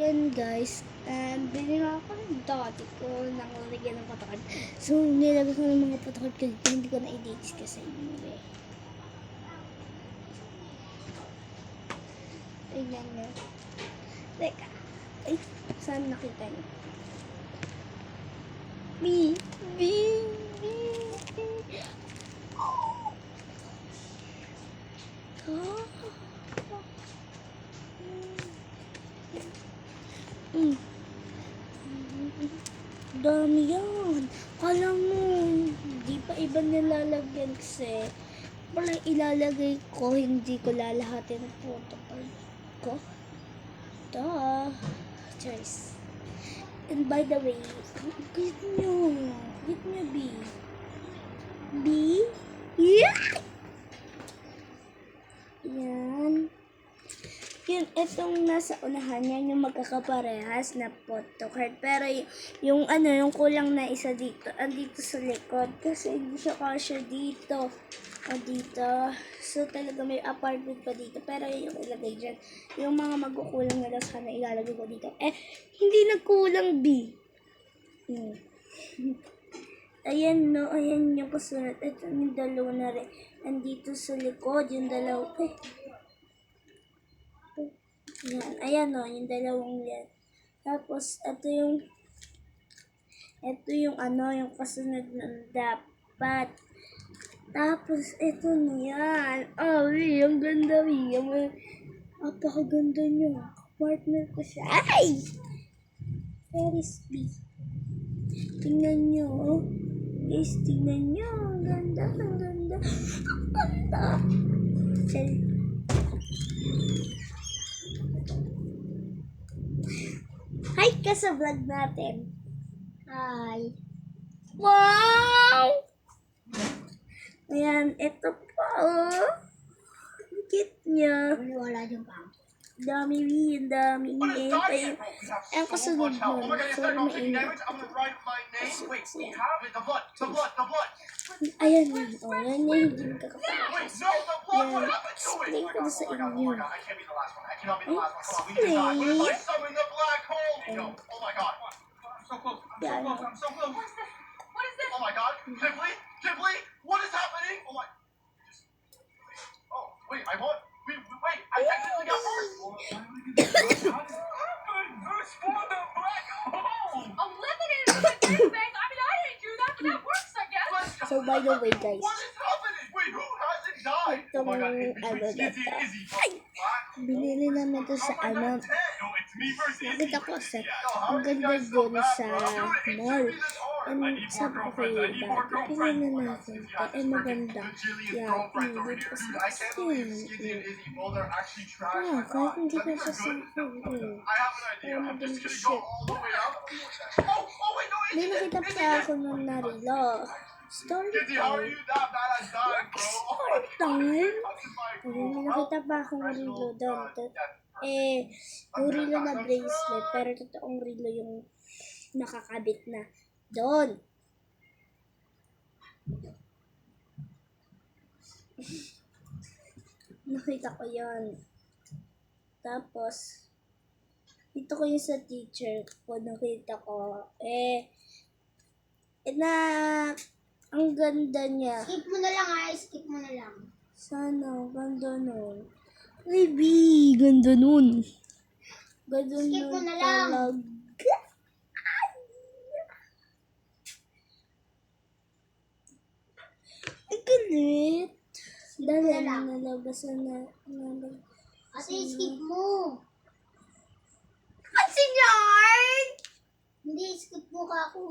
Ayan guys, bili nga ako ng dati ko nang lalagyan ng photocard. So, nilagay ko ng mga photocard ko dito, hindi ko na i-dates kasi hindi. Tignan nyo. Teka. Ay, saan nakita nyo? B. Oh. Dami yan. Kala mo, di pa iba nilalagyan kasi wala ilalagay ko, hindi ko lalahatin ang photocard ko. Duh. Choice. And by the way, quit nyo, B. B? Yeah! Yan. Yun, itong nasa unahan yan, yung magkakaparehas na photocard. Pero yung kulang na isa dito, andito sa likod. Kasi hindi siya kasya dito. O dito. So talaga may apartment pa dito. Pero yung ilagay dyan. Yung mga magkukulang na lang sana ilalagay ko dito. Hindi nagkulang B. Ayan no, ayan yung kasunod. Ito yung dalawa na rin. Andito sa likod, yung dalawa. Yan, ayan o, yung dalawang yan. Tapos, ito yung yung kasunod ng dapat. Tapos, ito na yan. Oh, ang ganda, apakaganda nyo. Partner ko siya. Ay! Ferris B. Tingnan nyo, oh. Guys, tingnan nyo. Ang ganda, ang ganda. Ang ganda. Sorry. Hi ka sa vlog natin. Hi. Wow! Ayan, ito pa oh. Ang cute niya. Wala dyan pa. Dami. Ang kasunod nun. Sorry, mainit. Ayan yun. O, yan yung hindi magkakapakas. Yan. Explain ko na sa inyo. Explain. Yan. Oh my god, Kibli, what is happening? Oh my. Oh, wait, I technically got first. Who's for the black hole? Eliminated the database. I mean, I didn't do that, but that works, I guess. So, by the way, guys. What is happening? Wait, who hasn't died? Ito Oh my god, Izzy. Ay! Binili namin ito sa No, it's me versus Izzy. Nakita ko sa ang ganda doon sa mall. And sabi ko kayo dati, pinili natin ito. Maganda. Yeah, hindi ko sa skin. Kahit hindi ko sa skin. Kaya maganda siya. May nakita pa ako nung narilo. Story time. Story time? May nakita pa akong rilo doon. Yung rilo na bracelet, pero totoong rilo yung nakakabit na doon. Nakita ko yan. Tapos, dito ko yung sa teacher ko, nakita ko. Ang ganda niya. Skip mo na lang skip mo na lang. Sana, ganda nun. Ay, B, ganda nun. Ganda Skip nun mo na lang. talaga. Ay, galit. Dahil na lang. nalabasan na. Ate, skip mo. Kasi Lord! Hindi, skip mo ka ako.